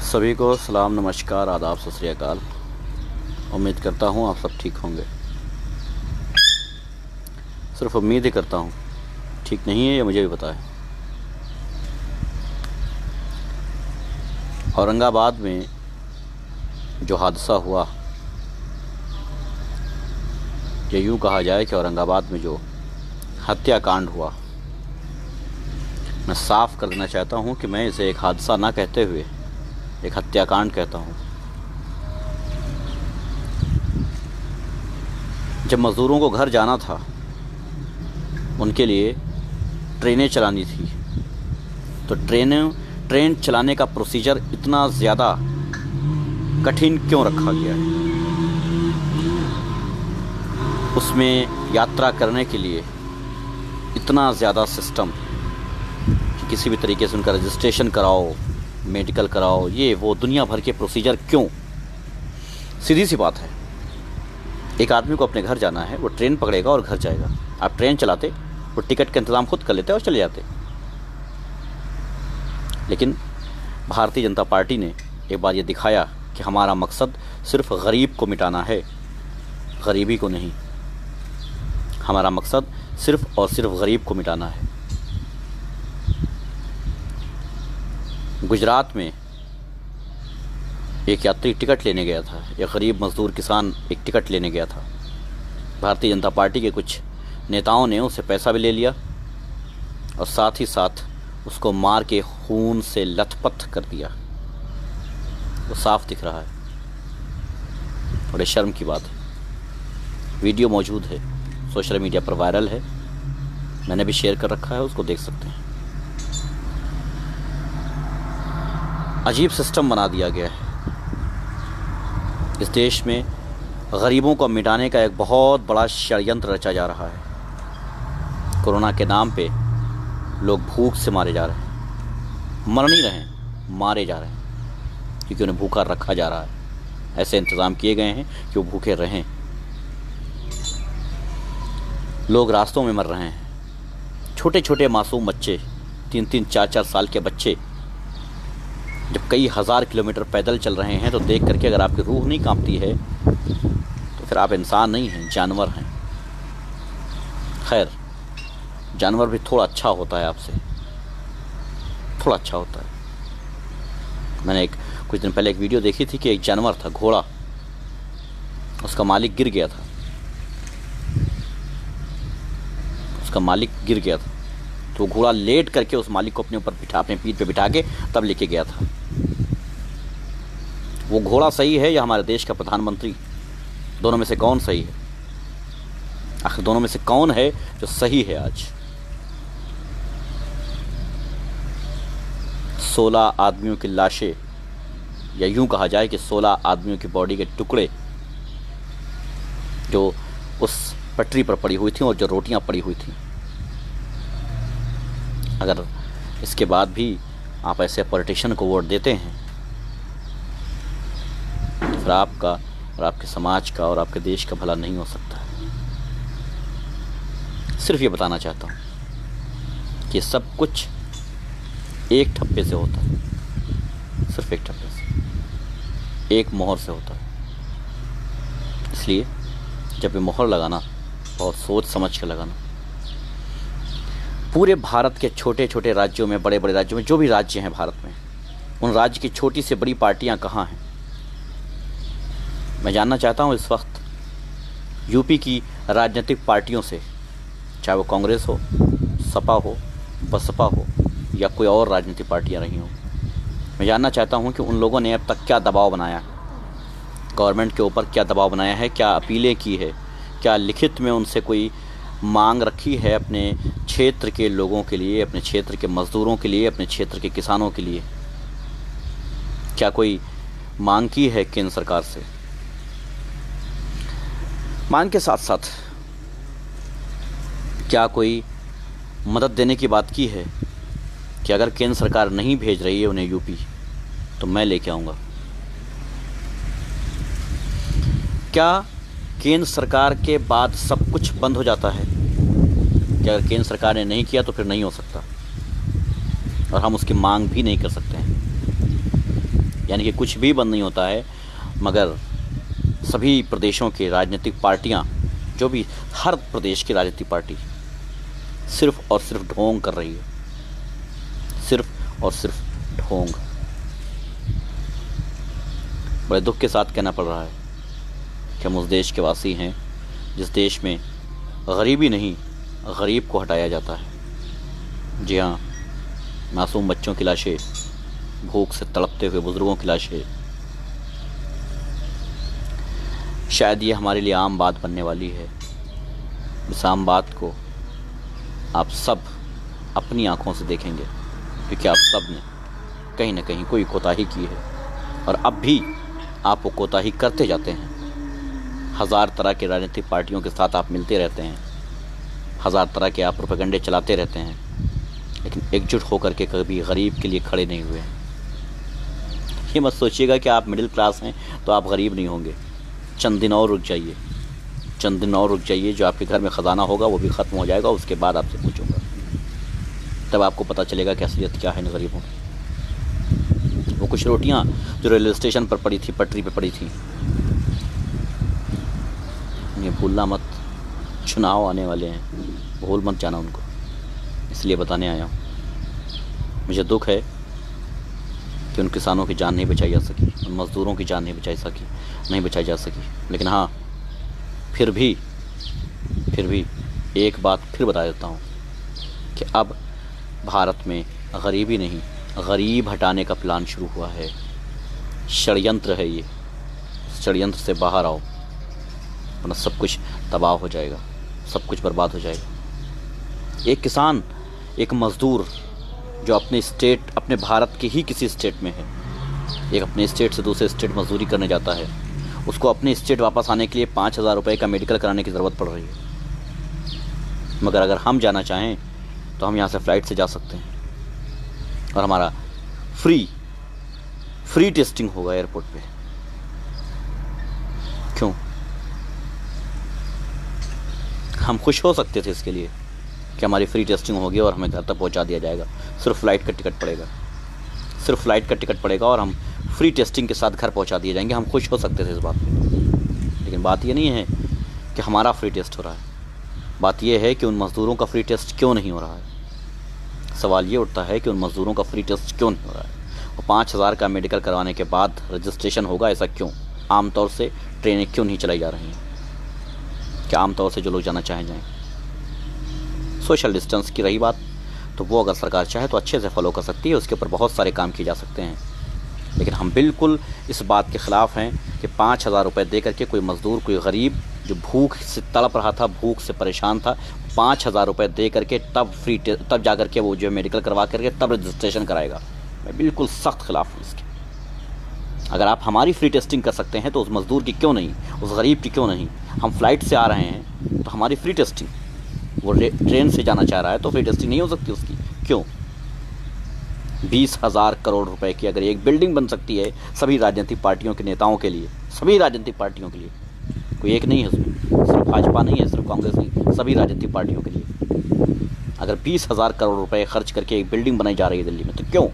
सभी को सलाम, नमस्कार, आदाब, सत श्री अकाल। उम्मीद करता हूँ आप सब ठीक होंगे। सिर्फ उम्मीद ही करता हूँ, ठीक नहीं है ये मुझे भी पता है। औरंगाबाद में जो हादसा हुआ, या यूँ कहा जाए कि औरंगाबाद में जो हत्याकांड हुआ, मैं साफ कर देना चाहता हूँ कि मैं इसे एक हादसा ना कहते हुए एक हत्याकांड कहता हूँ। जब मज़दूरों को घर जाना था, उनके लिए ट्रेनें चलानी थी, तो ट्रेन चलाने का प्रोसीजर इतना ज़्यादा कठिन क्यों रखा गया है? उसमें यात्रा करने के लिए इतना ज़्यादा सिस्टम कि किसी भी तरीके से उनका रजिस्ट्रेशन कराओ, मेडिकल कराओ, ये वो दुनिया भर के प्रोसीजर क्यों? सीधी सी बात है, एक आदमी को अपने घर जाना है, वो ट्रेन पकड़ेगा और घर जाएगा। आप ट्रेन चलाते, वो टिकट का इंतज़ाम खुद कर लेते और चले जाते। लेकिन भारतीय जनता पार्टी ने एक बार ये दिखाया कि हमारा मकसद सिर्फ गरीब को मिटाना है, गरीबी को नहीं। हमारा मकसद सिर्फ और सिर्फ गरीब को मिटाना है। गुजरात में एक यात्री टिकट लेने गया था, एक गरीब मज़दूर किसान एक टिकट लेने गया था। भारतीय जनता पार्टी के कुछ नेताओं ने उससे पैसा भी ले लिया और साथ ही साथ उसको मार के खून से लथपथ कर दिया। वो साफ दिख रहा है, बड़े शर्म की बात है। वीडियो मौजूद है, सोशल मीडिया पर वायरल है, मैंने भी शेयर कर रखा है, उसको देख सकते हैं। अजीब सिस्टम बना दिया गया है। इस देश में गरीबों को मिटाने का एक बहुत बड़ा षड्यंत्र रचा जा रहा है। कोरोना के नाम पे लोग भूख से मारे जा रहे हैं, मर नहीं रहे हैं, मारे जा रहे हैं, क्योंकि उन्हें भूखा रखा जा रहा है। ऐसे इंतज़ाम किए गए हैं कि वो भूखे रहें। लोग रास्तों में मर रहे हैं, छोटे छोटे मासूम बच्चे, 3-3, 4-4 साल के बच्चे जब कई हज़ार किलोमीटर पैदल चल रहे हैं, तो देख करके अगर आपकी रूह नहीं कांपती है तो फिर आप इंसान नहीं हैं, जानवर हैं। खैर, जानवर भी थोड़ा अच्छा होता है आपसे, थोड़ा अच्छा होता है। मैंने कुछ दिन पहले एक वीडियो देखी थी कि एक जानवर था, घोड़ा, उसका मालिक गिर गया था। तो घोड़ा लेट करके उस मालिक को अपने पीठ पे बिठा के तब लेके गया था। वो घोड़ा सही है या हमारे देश का प्रधानमंत्री? दोनों में से कौन सही है? आखिर दोनों में से कौन है जो सही है? आज 16 आदमियों की लाशें, या यूं कहा जाए कि 16 आदमियों की बॉडी के टुकड़े जो उस पटरी पर पड़ी हुई थी और जो रोटियां पड़ी हुई थी। अगर इसके बाद भी आप ऐसे पॉलिटिशियन को वोट देते हैं तो फिर आपका और आपके समाज का और आपके देश का भला नहीं हो सकता। सिर्फ ये बताना चाहता हूँ कि सब कुछ एक ठप्पे से होता है, सिर्फ एक ठप्पे से, एक मोहर से होता है। इसलिए जब ये मोहर लगाना, बहुत सोच समझ कर लगाना। पूरे भारत के छोटे छोटे राज्यों में, बड़े बड़े राज्यों में, जो भी राज्य हैं भारत में, उन राज्य की छोटी से बड़ी पार्टियां कहाँ हैं? मैं जानना चाहता हूं इस वक्त यूपी की राजनीतिक पार्टियों से, चाहे वो कांग्रेस हो, सपा हो, बसपा हो, या कोई और राजनीतिक पार्टियां रही हों। मैं जानना चाहता हूं कि उन लोगों ने अब तक क्या दबाव बनाया, गवर्नमेंट के ऊपर क्या दबाव बनाया है, क्या अपीलें की है, क्या लिखित में उनसे कोई मांग रखी है अपने क्षेत्र के लोगों के लिए, अपने क्षेत्र के मज़दूरों के लिए, अपने क्षेत्र के किसानों के लिए? क्या कोई मांग की है केंद्र सरकार से? मांग के साथ साथ क्या कोई मदद देने की बात की है कि अगर केंद्र सरकार नहीं भेज रही है उन्हें यूपी, तो मैं लेके आऊँगा? क्या केंद्र सरकार के बाद सब कुछ बंद हो जाता है कि अगर केंद्र सरकार ने नहीं किया तो फिर नहीं हो सकता और हम उसकी मांग भी नहीं कर सकते हैं? यानी कि कुछ भी बंद नहीं होता है, मगर सभी प्रदेशों की राजनीतिक पार्टियां, जो भी हर प्रदेश की राजनीतिक पार्टी सिर्फ और सिर्फ ढोंग कर रही है, सिर्फ और सिर्फ ढोंग। बड़े दुख के साथ कहना पड़ रहा है कि हम उस देश के वासी हैं जिस देश में गरीबी नहीं, गरीब को हटाया जाता है। जी हाँ, मासूम बच्चों की लाशें, भूख से तड़पते हुए बुजुर्गों की लाशें, शायद ये हमारे लिए आम बात बनने वाली है। इस आम बात को आप सब अपनी आंखों से देखेंगे, क्योंकि आप सब ने कहीं ना कहीं कोई कोताही की है और अब भी आप वो कोताही करते जाते हैं। हज़ार तरह के राजनीतिक पार्टियों के साथ आप मिलते रहते हैं, हज़ार तरह के आप प्रोपेगेंडे चलाते रहते हैं, लेकिन एकजुट होकर के कभी गरीब के लिए खड़े नहीं हुए हैं। ये मत सोचिएगा कि आप मिडिल क्लास हैं तो आप गरीब नहीं होंगे। चंद दिन और रुक जाइए, चंद दिन और रुक जाइए, जो आपके घर में ख़जाना होगा वो भी ख़त्म हो जाएगा। उसके बाद आपसे पूछूंगा, तब आपको पता चलेगा कि असलियत क्या है गरीबों की। वो कुछ रोटियां जो रेलवे स्टेशन पर पड़ी थी, पटरी पे पड़ी थी, ये भूलना मत। चुनाव आने वाले हैं, भूल मत जाना उनको, इसलिए बताने आया हूँ। मुझे दुख है कि उन किसानों की जान नहीं बचाई जा सकी, उन मज़दूरों की जान नहीं बचाई जा सकी। लेकिन हाँ, फिर भी एक बात फिर बता देता हूँ कि अब भारत में गरीबी नहीं, गरीब हटाने का प्लान शुरू हुआ है। षड्यंत्र है ये, षड्यंत्र से बाहर आओ, वरना सब कुछ तबाह हो जाएगा, सब कुछ बर्बाद हो जाएगा। एक किसान, एक मज़दूर जो अपने स्टेट, अपने भारत के ही किसी स्टेट में है, एक अपने स्टेट से दूसरे स्टेट मजदूरी करने जाता है, उसको अपने स्टेट वापस आने के लिए 5,000 रुपये का मेडिकल कराने की ज़रूरत पड़ रही है। मगर अगर हम जाना चाहें तो हम यहाँ से फ़्लाइट से जा सकते हैं और हमारा फ्री टेस्टिंग होगा एयरपोर्ट पे। क्यों? हम खुश हो सकते थे इसके लिए कि हमारी फ्री टेस्टिंग होगी और हमें घर तक पहुंचा दिया जाएगा। सिर्फ फ़्लाइट का टिकट पड़ेगा और हम फ्री टेस्टिंग के साथ घर पहुंचा दिए जाएंगे। हम खुश हो सकते थे इस बात पे। लेकिन बात ये नहीं है कि हमारा फ्री टेस्ट हो रहा है, बात ये है कि उन मज़दूरों का फ्री टेस्ट क्यों नहीं हो रहा है। सवाल ये उठता है कि उन मज़दूरों का फ्री टेस्ट क्यों नहीं हो रहा है। और 5,000 का मेडिकल करवाने के बाद रजिस्ट्रेशन होगा, ऐसा क्यों? आमतौर से ट्रेनें क्यों नहीं चलाई जा रही हैं कि आमतौर से जो लोग जाना चाहें जाएँ। सोशल डिस्टेंस की रही बात, तो वो अगर सरकार चाहे तो अच्छे से फॉलो कर सकती है, उसके ऊपर बहुत सारे काम किए जा सकते हैं। लेकिन हम बिल्कुल इस बात के ख़िलाफ़ हैं कि 5,000 रुपये दे करके कोई मज़दूर, कोई गरीब जो भूख से तड़प रहा था, भूख से परेशान था, 5,000 रुपये दे करके तब जा करके वो जो मेडिकल करवा करके तब रजिस्ट्रेशन कराएगा। मैं बिल्कुल सख्त खिलाफ़ हूँ इसके। अगर आप हमारी फ्री टेस्टिंग कर सकते हैं तो उस मज़दूर की क्यों नहीं, उस गरीब की क्यों नहीं? हम फ़्लाइट से आ रहे हैं तो हमारी फ्री टेस्टिंग, वो ट्रेन से जाना चाह रहा है तो फ्री टेस्टिंग नहीं हो सकती उसकी? क्यों? 20,000 करोड़ रुपए की अगर एक बिल्डिंग बन सकती है सभी राजनीतिक पार्टियों के नेताओं के लिए, सभी राजनीतिक पार्टियों के लिए, कोई एक नहीं है उसमें, सिर्फ भाजपा नहीं है, सिर्फ कांग्रेस नहीं, सभी राजनीतिक पार्टियों के लिए अगर 20,000 करोड़ रुपए खर्च करके एक बिल्डिंग बनाई जा रही है दिल्ली में, तो क्यों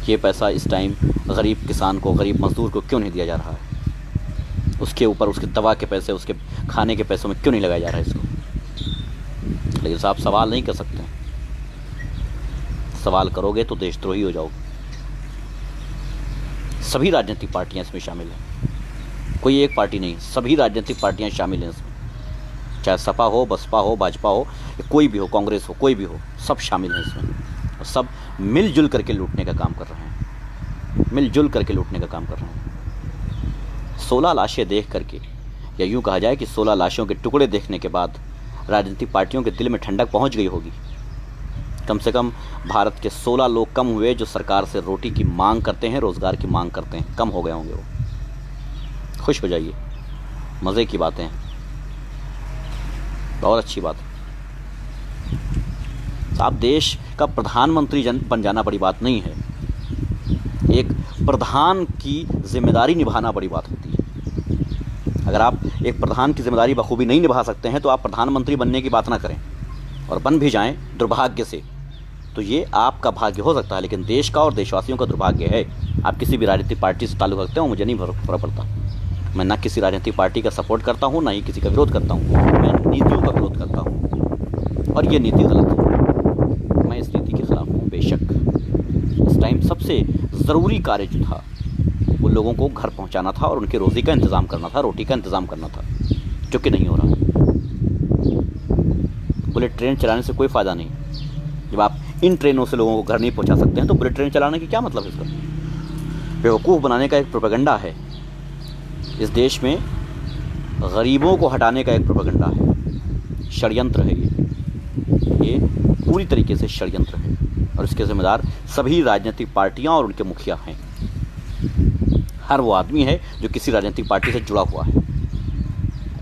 ये पैसा इस टाइम गरीब किसान को, गरीब मजदूर को क्यों नहीं दिया जा रहा है? उसके ऊपर उसके दवा के पैसे, उसके खाने के पैसों में क्यों नहीं लगाया जा रहा है इसको? लेकिन आप सवाल नहीं कर सकते, सवाल करोगे तो देशद्रोही हो जाओगे। सभी राजनीतिक पार्टियां इसमें शामिल हैं, कोई एक पार्टी नहीं, सभी राजनीतिक पार्टियां शामिल हैं इसमें, चाहे सपा हो, बसपा हो, भाजपा हो, या कोई भी हो, कांग्रेस हो, कोई भी हो, सब शामिल हैं इसमें। और सब मिलजुल करके लूटने का काम कर रहे हैं, मिलजुल करके लूटने का काम कर रहे हैं। 16 लाशें देख करके, या यूँ कहा जाए कि 16 लाशों के टुकड़े देखने के बाद राजनीतिक पार्टियों के दिल में ठंडक पहुँच गई होगी। कम से कम भारत के 16 लोग कम हुए जो सरकार से रोटी की मांग करते हैं, रोज़गार की मांग करते हैं, कम हो गए होंगे वो। खुश हो जाइए, मज़े की बातें हैं, बहुत अच्छी बात है। आप देश का प्रधानमंत्री बन जाना बड़ी बात नहीं है, एक प्रधान की जिम्मेदारी निभाना बड़ी बात होती है। अगर आप एक प्रधान की जिम्मेदारी बखूबी नहीं निभा सकते हैं तो आप प्रधानमंत्री बनने की बात ना करें, और बन भी जाएं दुर्भाग्य से तो ये आपका भाग्य हो सकता है, लेकिन देश का और देशवासियों का दुर्भाग्य है। आप किसी भी राजनीतिक पार्टी से ताल्लुक़ रखते हो, मुझे नहीं फर्क पड़ता। मैं ना किसी राजनीतिक पार्टी का सपोर्ट करता हूँ, ना ही किसी का विरोध करता हूँ। मैं नीतियों का विरोध करता हूँ और ये नीति गलत है। मैं इस नीति के खिलाफ हूँ। बेशक इस टाइम सबसे ज़रूरी कार्य जो था वो लोगों को घर पहुँचाना था और उनके रोज़ी का इंतज़ाम करना था, रोटी का इंतज़ाम करना था, जो कि नहीं हो रहा है। बुलेट ट्रेन चलाने से कोई फ़ायदा नहीं। जब आप इन ट्रेनों से लोगों को घर नहीं पहुंचा सकते हैं तो बुलेट ट्रेन चलाने की क्या मतलब है इसका? बेवकूफ़ बनाने का एक प्रोपेगेंडा है। इस देश में गरीबों को हटाने का एक प्रोपेगेंडा है, षड्यंत्र है। ये पूरी तरीके से षड्यंत्र है और इसके जिम्मेदार सभी राजनीतिक पार्टियां और उनके मुखिया हैं। हर वो आदमी है जो किसी राजनीतिक पार्टी से जुड़ा हुआ है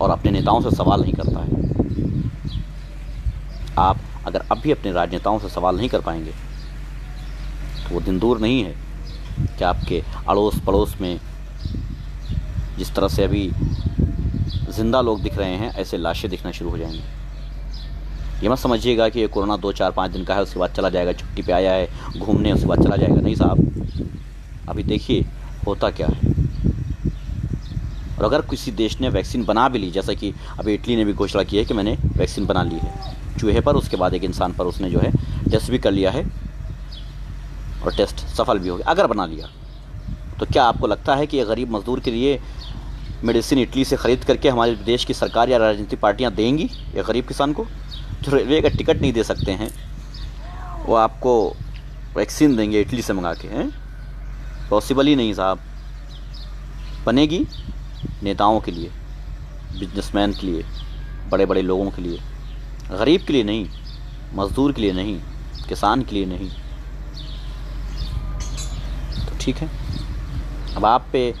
और अपने नेताओं से सवाल नहीं करता है। आप अगर अब भी अपने राजनेताओं से सवाल नहीं कर पाएंगे तो वो दिन दूर नहीं है कि आपके अड़ोस पड़ोस में जिस तरह से अभी ज़िंदा लोग दिख रहे हैं, ऐसे लाशें दिखना शुरू हो जाएंगी। ये मत समझिएगा कि ये कोरोना 2-4-5 दिन का है, उसके बाद चला जाएगा, छुट्टी पे आया है घूमने, उसके बाद चला जाएगा। नहीं साहब, अभी देखिए होता क्या है। और अगर किसी देश ने वैक्सीन बना भी ली, जैसा कि अभी इटली ने भी घोषणा की है कि मैंने वैक्सीन बना ली है चूहे पर, उसके बाद एक इंसान पर उसने जो है टेस्ट भी कर लिया है और टेस्ट सफल भी हो गया। अगर बना लिया तो क्या आपको लगता है कि ये गरीब मजदूर के लिए मेडिसिन इटली से ख़रीद करके हमारे देश की सरकार या राजनीतिक पार्टियां देंगी? या गरीब किसान को जो रेलवे का टिकट नहीं दे सकते हैं वो आपको वैक्सीन देंगे इटली से मंगा के? हैं, पॉसिबल ही नहीं साहब। बनेगी नेताओं के लिए, बिजनेसमैन के लिए, बड़े बड़े लोगों के लिए, गरीब के लिए नहीं, मज़दूर के लिए नहीं, किसान के लिए नहीं। तो ठीक है, अब आप पे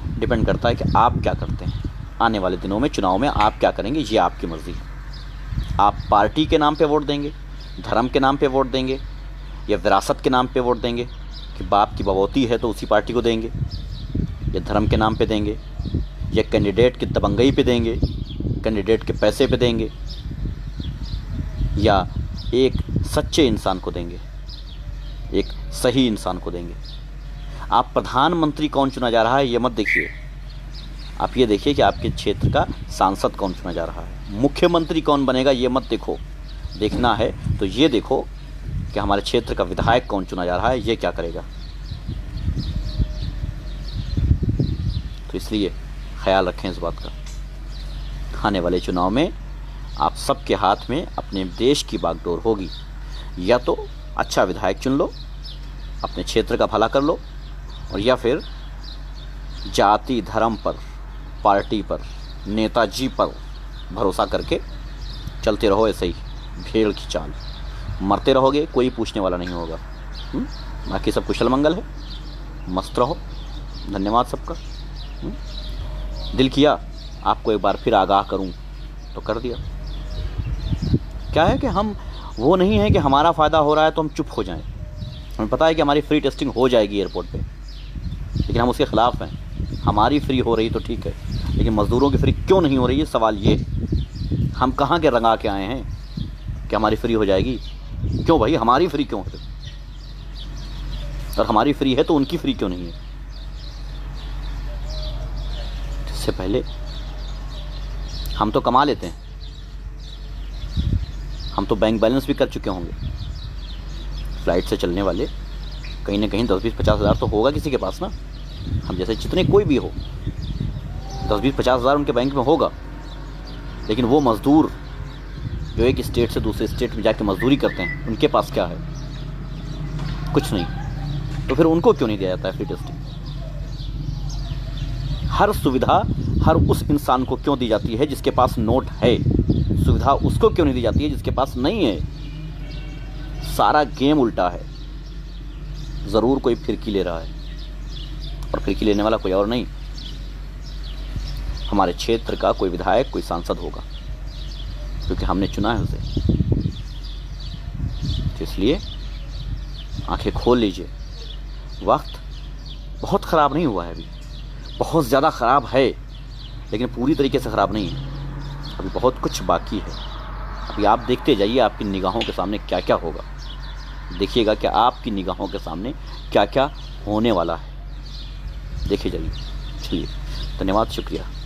डिपेंड करता है कि आप क्या करते हैं। आने वाले दिनों में चुनाव में आप क्या करेंगे, ये आपकी मर्ज़ी है। आप पार्टी के नाम पे वोट देंगे, धर्म के नाम पे वोट देंगे, या विरासत के नाम पे वोट देंगे कि बाप की बवौती है तो उसी पार्टी को देंगे, या धर्म के नाम पे देंगे, या कैंडिडेट की दबंगई पे देंगे, कैंडिडेट के पैसे पे देंगे, या एक सच्चे इंसान को देंगे, एक सही इंसान को देंगे। आप प्रधानमंत्री कौन चुना जा रहा है ये मत देखिए, आप ये देखिए कि आपके क्षेत्र का सांसद कौन चुना जा रहा है। मुख्यमंत्री कौन बनेगा ये मत देखो, देखना है तो ये देखो कि हमारे क्षेत्र का विधायक कौन चुना जा रहा है, ये क्या करेगा। तो इसलिए ख्याल रखें इस बात का। आने वाले चुनाव में आप सबके हाथ में अपने देश की बागडोर होगी। या तो अच्छा विधायक चुन लो, अपने क्षेत्र का भला कर लो, और या फिर जाति धर्म पर, पार्टी पर, नेताजी पर भरोसा करके चलते रहो ऐसे ही भेड़ की चाल। मरते रहोगे, कोई पूछने वाला नहीं होगा। बाकी सब कुशल मंगल है, मस्त रहो। धन्यवाद सबका। दिल किया आपको एक बार फिर आगाह करूं तो कर दिया। क्या है कि हम वो नहीं है कि हमारा फ़ायदा हो रहा है तो हम चुप हो जाएं। हमें पता है कि हमारी फ्री टेस्टिंग हो जाएगी एयरपोर्ट पे, लेकिन हम उसके ख़िलाफ़ हैं। हमारी फ्री हो रही तो ठीक है, लेकिन मज़दूरों की फ्री क्यों नहीं हो रही है, सवाल ये। हम कहाँ के रंगा के आए हैं कि हमारी फ्री हो जाएगी? क्यों भाई, हमारी फ्री क्यों है? और हमारी फ्री है तो उनकी फ्री क्यों नहीं है? इससे पहले हम तो कमा लेते हैं, हम तो बैंक बैलेंस भी कर चुके होंगे। फ्लाइट से चलने वाले कहीं ना कहीं 10-20-50 हज़ार तो होगा किसी के पास ना। हम जैसे जितने कोई भी हो, 10-20-50 हज़ार उनके बैंक में होगा। लेकिन वो मज़दूर जो एक स्टेट से दूसरे स्टेट में जाके मज़दूरी करते हैं, उनके पास क्या है? कुछ नहीं। तो फिर उनको क्यों नहीं दिया जाता है फ्री टेस्टिंग? हर सुविधा हर उस इंसान को क्यों दी जाती है जिसके पास नोट है? सुविधा उसको क्यों नहीं दी जाती है जिसके पास नहीं है? सारा गेम उल्टा है। ज़रूर कोई फिरकी ले रहा है, और फिरकी लेने वाला कोई और नहीं, हमारे क्षेत्र का कोई विधायक, कोई सांसद होगा, क्योंकि हमने चुना है उसे। तो इसलिए आंखें खोल लीजिए। वक्त बहुत ख़राब नहीं हुआ है, अभी बहुत ज़्यादा ख़राब है, लेकिन पूरी तरीके से ख़राब नहीं है। अभी बहुत कुछ बाकी है। अभी आप देखते जाइए आपकी निगाहों के सामने क्या क्या होगा। देखिएगा कि आपकी निगाहों के सामने क्या क्या होने वाला है। देखिए जाइए। चलिए, धन्यवाद, शुक्रिया।